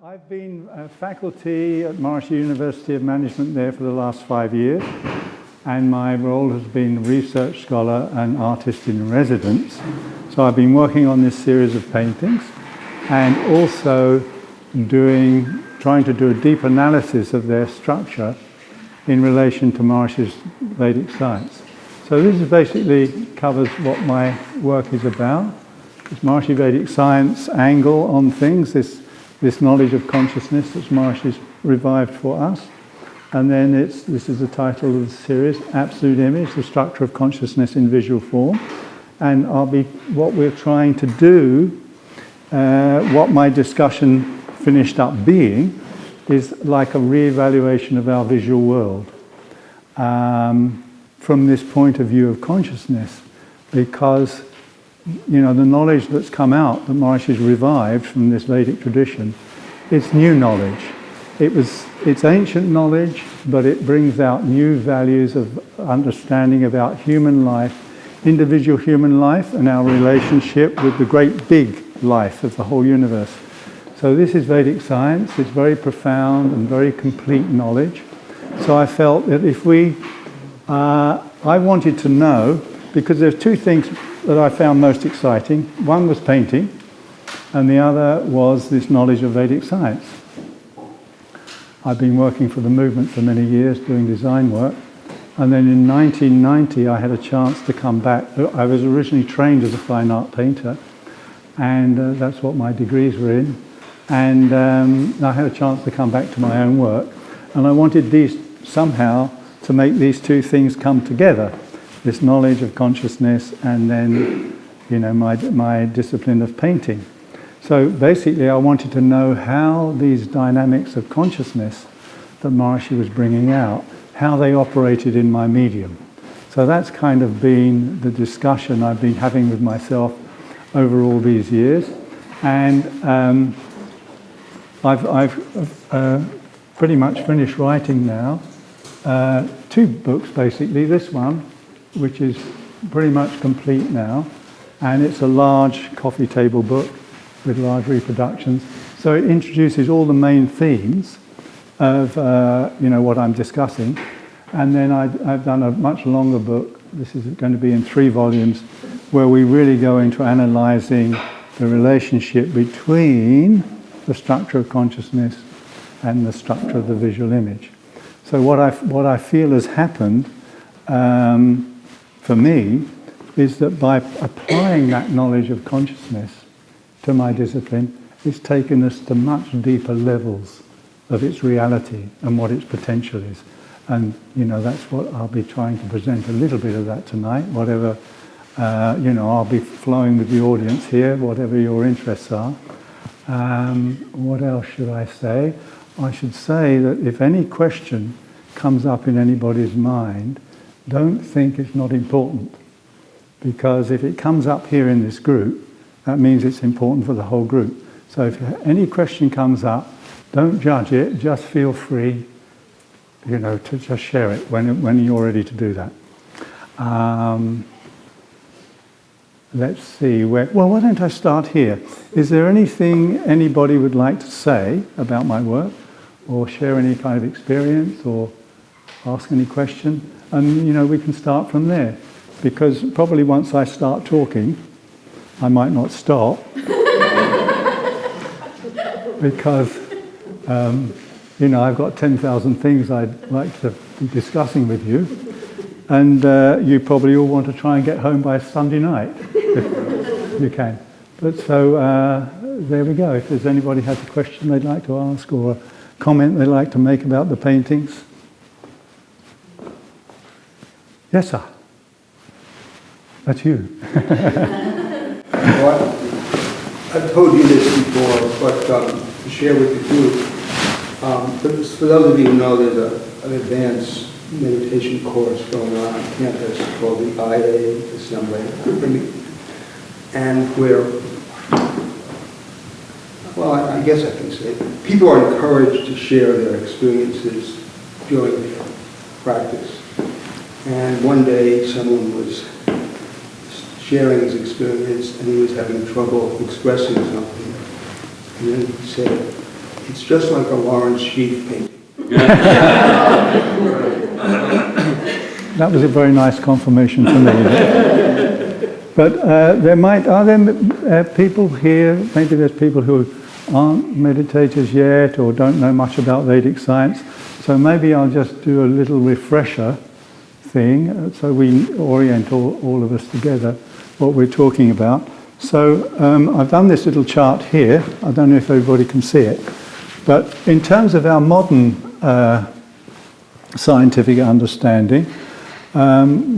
I've been faculty at Monash University of Management there for the last 5 years, and my role has been research scholar and artist in residence. So I've been working on this series of paintings and also trying to do a deep analysis of their structure in relation to Monash's Vedic science. So this is basically covers what my work is about. This Maharishi Vedic science angle on things, this knowledge of consciousness that Maharishi has revived for us. And then this is the title of the series, Absolute Image, the Structure of Consciousness in Visual Form. And what we're trying to do, what my discussion finished up being, is like a re-evaluation of our visual world from this point of view of consciousness, because the knowledge that's come out that Maharishi's revived from this Vedic tradition, it's new knowledge. It's ancient knowledge, but it brings out new values of understanding about human life, individual human life, and our relationship with the great big life of the whole universe. So this is Vedic science. It's very profound and very complete knowledge. So I felt that I wanted to know, because there's two things that I found most exciting. One was painting, and the other was this knowledge of Vedic science. I've been working for the movement for many years, doing design work, and then in 1990 I had a chance to come back. I was originally trained as a fine art painter, and that's what my degrees were in, and I had a chance to come back to my own work, and I wanted somehow to make these two things come together. This knowledge of consciousness and then, my discipline of painting. So basically I wanted to know how these dynamics of consciousness that Maharishi was bringing out, how they operated in my medium. So that's kind of been the discussion I've been having with myself over all these years. And I've pretty much finished writing now. 2 books basically. This one, which is pretty much complete now, and it's a large coffee table book with large reproductions. So it introduces all the main themes of what I'm discussing, and then I've done a much longer book. This is going to be in 3 volumes, where we really go into analysing the relationship between the structure of consciousness and the structure of the visual image. So what I feel has happened for me is that by applying that knowledge of consciousness to my discipline, it's taken us to much deeper levels of its reality and what its potential is. And that's what I'll be trying to present, a little bit of that tonight. Whatever I'll be flowing with the audience here, whatever your interests are. What else should I say? I should say that if any question comes up in anybody's mind, don't think it's not important, because if it comes up here in this group, that means it's important for the whole group. So if any question comes up, don't judge it, just feel free, to just share it when you're ready to do that. Let's see, why don't I start here? Is there anything anybody would like to say about my work, or share any kind of experience, or ask any question? And we can start from there, because probably once I start talking, I might not stop, because I've got 10,000 things I'd like to be discussing with you, and you probably all want to try and get home by Sunday night, if you can. But so there we go. If there's anybody has a question they'd like to ask, or a comment they'd like to make about the paintings. Yes, sir. That's you. Well, I've told you this before, but to share with the group, for those of you who know, there's an advanced meditation course going on campus called the IA Assembly, and where, I guess I can say, people are encouraged to share their experiences during their practice. And one day someone was sharing his experience and he was having trouble expressing something. And then he said, It's just like a Lawrence Sheaff painting. That was a very nice confirmation to me. But are there people here, maybe there's people who aren't meditators yet or don't know much about Vedic science, so maybe I'll just do a little refresher thing so we orient all of us together what we're talking about. So I've done this little chart here. I don't know if everybody can see it, but in terms of our modern scientific understanding,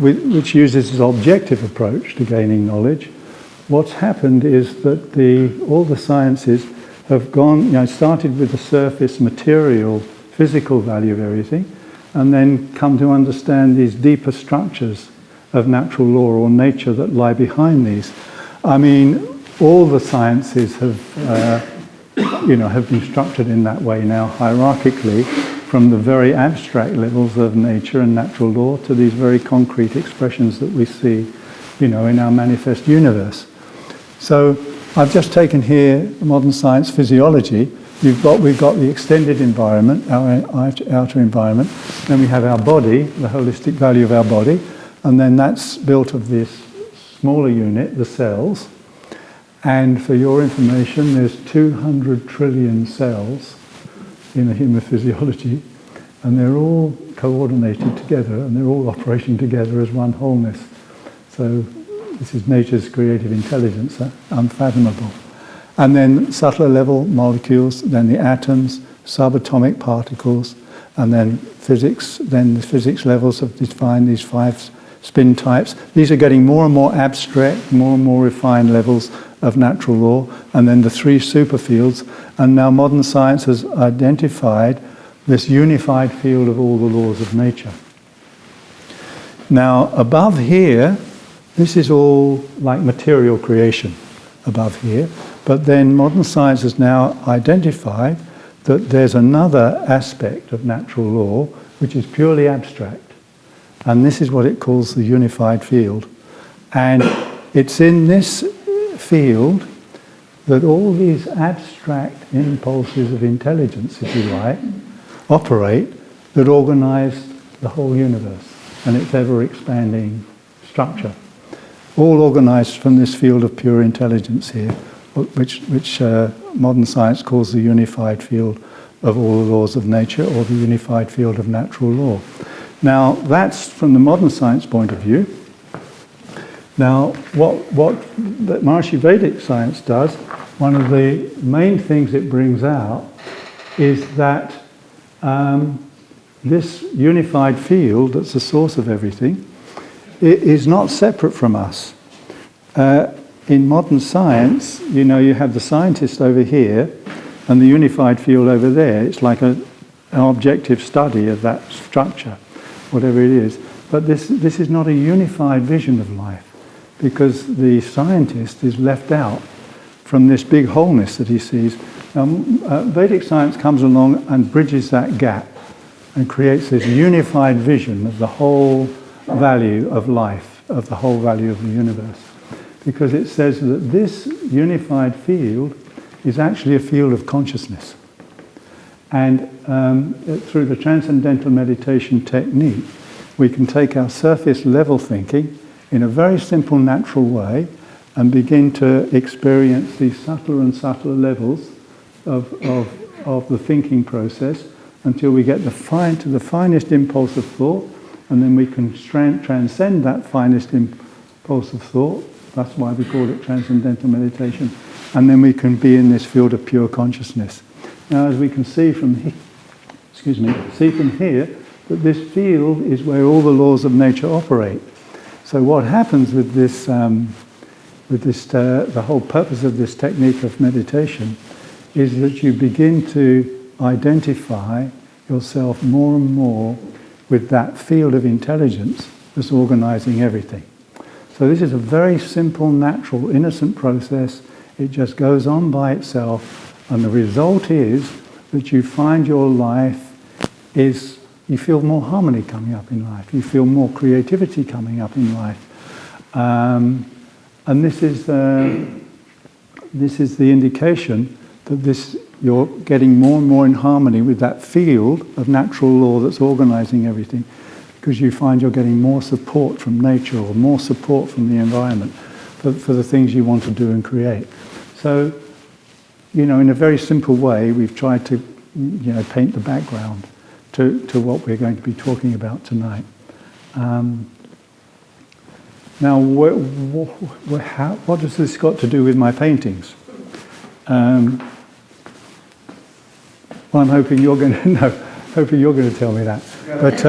which uses this objective approach to gaining knowledge, what's happened is that all the sciences have started with the surface material, physical value of everything, and then come to understand these deeper structures of natural law or nature that lie behind these. I mean, all the sciences have been structured in that way now, hierarchically, from the very abstract levels of nature and natural law to these very concrete expressions that we see, in our manifest universe. So I've just taken here modern science physiology. We've got the extended environment, our outer environment. Then we have our body, the holistic value of our body, and then that's built of this smaller unit, the cells. And for your information, there's 200 trillion cells in the human physiology, and they're all coordinated together, and they're all operating together as one wholeness. So this is nature's creative intelligence, unfathomable. And then subtler level molecules, then the atoms, subatomic particles, and then physics. Then the physics levels have defined these 5 spin types. These are getting more and more abstract, more and more refined levels of natural law, and then the 3 superfields. And now modern science has identified this unified field of all the laws of nature. Now, above here, this is all like material creation above here, but then modern science has now identified that there's another aspect of natural law which is purely abstract, and this is what it calls the unified field. And it's in this field that all these abstract impulses of intelligence, if you like, operate, that organize the whole universe and its ever-expanding structure. All organized from this field of pure intelligence here, which modern science calls the unified field of all the laws of nature, or the unified field of natural law. Now, that's from the modern science point of view. Now, what the Maharishi Vedic science does, one of the main things it brings out is that this unified field that's the source of everything, it is not separate from us. In modern science, you have the scientist over here and the unified field over there. It's like an objective study of that structure, whatever it is. But this is not a unified vision of life, because the scientist is left out from this big wholeness that he sees. Vedic science comes along and bridges that gap and creates this unified vision of the whole value of life, of the whole value of the universe. Because it says that this unified field is actually a field of consciousness. And through the transcendental meditation technique, we can take our surface level thinking in a very simple, natural way and begin to experience these subtler and subtler levels of the thinking process until we get to the finest impulse of thought, and then we can transcend that finest impulse of thought. That's why we call it transcendental meditation. And then we can be in this field of pure consciousness. Now, as we can see from here, that this field is where all the laws of nature operate. So what happens with this, the whole purpose of this technique of meditation is that you begin to identify yourself more and more with that field of intelligence that's organizing everything. So this is a very simple, natural, innocent process. It just goes on by itself, and the result is that you find your life is, you feel more harmony coming up in life, you feel more creativity coming up in life. And this is the indication that this you're getting more and more in harmony with that field of natural law that's organizing everything, because you find you're getting more support from nature or more support from the environment for the things you want to do and create. So, in a very simple way, we've tried to, paint the background to what we're going to be talking about tonight. Now, what has this got to do with my paintings? Well, I'm hoping you're going to tell me that. But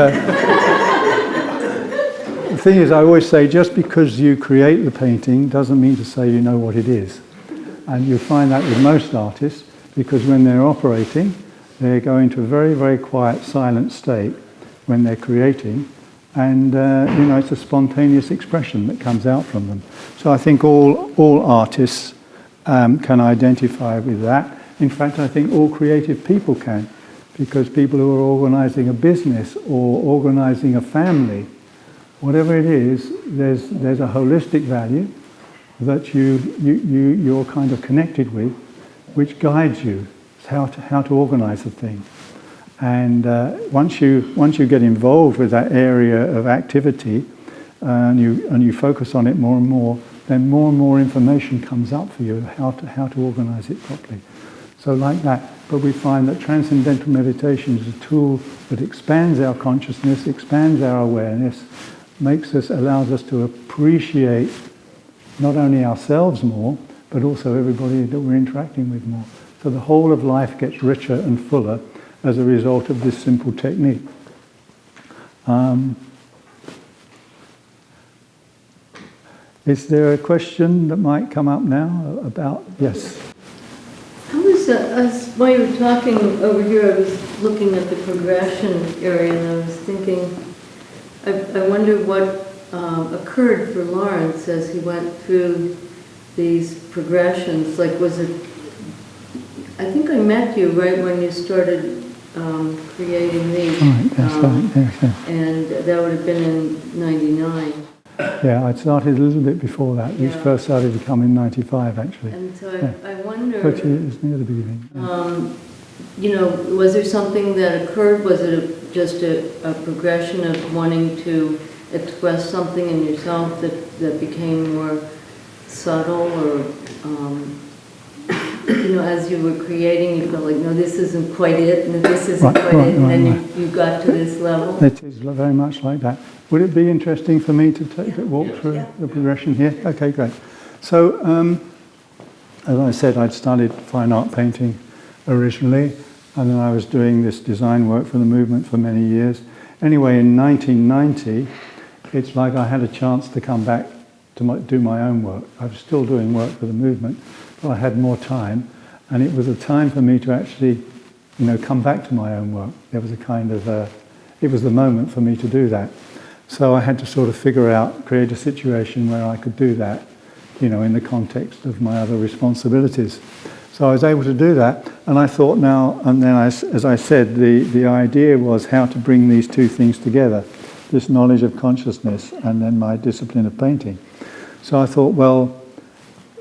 the thing is, I always say, just because you create the painting doesn't mean to say you know what it is. And you find that with most artists, because when they're operating, they go into a very, very quiet, silent state when they're creating, and it's a spontaneous expression that comes out from them. So I think all artists can identify with that. In fact, I think all creative people can, because people who are organizing a business or organizing a family, whatever it is, there's a holistic value that you're kind of connected with, which guides you how to organize the thing. And once you get involved with that area of activity, and you focus on it more and more, then more and more information comes up for you how to organize it properly. So like that. But we find that transcendental meditation is a tool that expands our consciousness, expands our awareness, allows us to appreciate not only ourselves more, but also everybody that we're interacting with more. So the whole of life gets richer and fuller as a result of this simple technique. Is there a question that might come up now about, yes? While you were talking over here, I was looking at the progression area, and I was thinking, I wonder what occurred for Lawrence as he went through these progressions. Like, was it, I think I met you right when you started creating these. Right, that's right, yeah. And that would have been in '99. Yeah, I'd started a little bit before that. These first started to come in '95, actually. And so I wonder... But it was near the beginning. Yeah. Was there something that occurred? Was it just a progression of wanting to express something in yourself that became more subtle, or as you were creating, you felt like, no, this isn't quite it, and this isn't quite it, and then you got to this level? It is very much like that. Would it be interesting for me to walk through the progression here? Okay, great. So, as I said, I'd started fine art painting originally, and then I was doing this design work for the movement for many years. Anyway, in 1990, it's like I had a chance to come back to do my own work. I was still doing work for the movement, but I had more time, and it was a time for me to actually, come back to my own work. There was a kind of, it was the moment for me to do that. So I had to sort of create a situation where I could do that, in the context of my other responsibilities. So I was able to do that, and I thought now, and then as I said, the idea was how to bring these two things together, this knowledge of consciousness and then my discipline of painting. So I thought, well,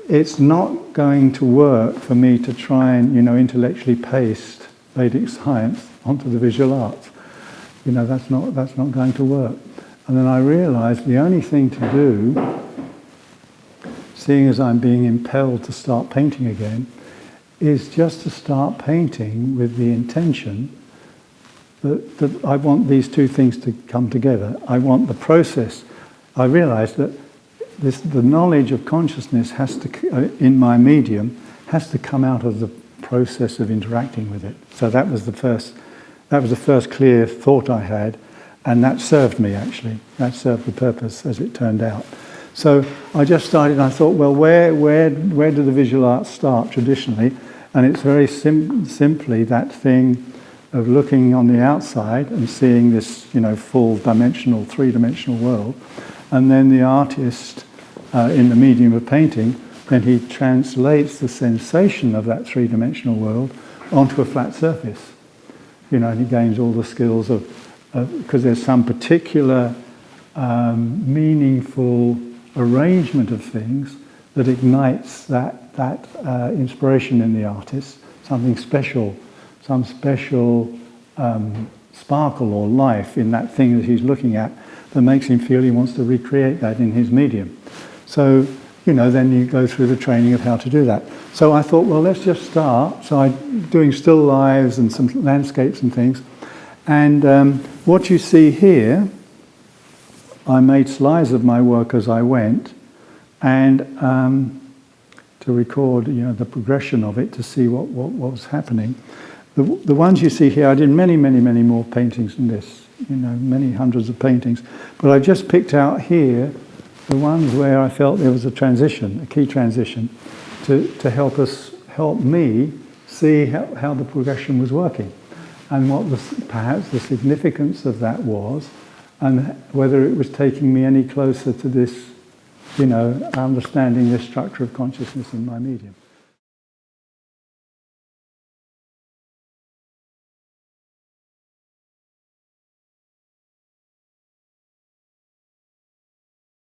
it's not going to work for me to try and, intellectually paste Vedic science onto the visual arts. That's not going to work. And then I realized the only thing to do, seeing as I'm being impelled to start painting again, is just to start painting with the intention that I want these two things to come together. I want the process. I realized that the knowledge of consciousness has to, in my medium, has to come out of the process of interacting with it. So that was the first clear thought I had. And that served me, actually. That served the purpose, as it turned out. So I just started, and I thought, well, where do the visual arts start traditionally? And it's very simply that thing of looking on the outside and seeing this, full dimensional, three-dimensional world. And then the artist, in the medium of painting, then he translates the sensation of that three-dimensional world onto a flat surface. And he gains all the skills of because there's some particular meaningful arrangement of things that ignites that inspiration in the artist, something special, some special sparkle or life in that thing that he's looking at that makes him feel he wants to recreate that in his medium. So, then you go through the training of how to do that. So I thought, well, let's just start. So I'm doing still lives and some landscapes and things. And what you see here, I made slides of my work as I went, and to record, the progression of it, to see what was happening. The ones you see here, I did many, many, many more paintings than this, many hundreds of paintings. But I just picked out here the ones where I felt there was a transition, a key transition, to help me see how the progression was working, and what perhaps the significance of that was, and whether it was taking me any closer to this, understanding this structure of consciousness in my medium.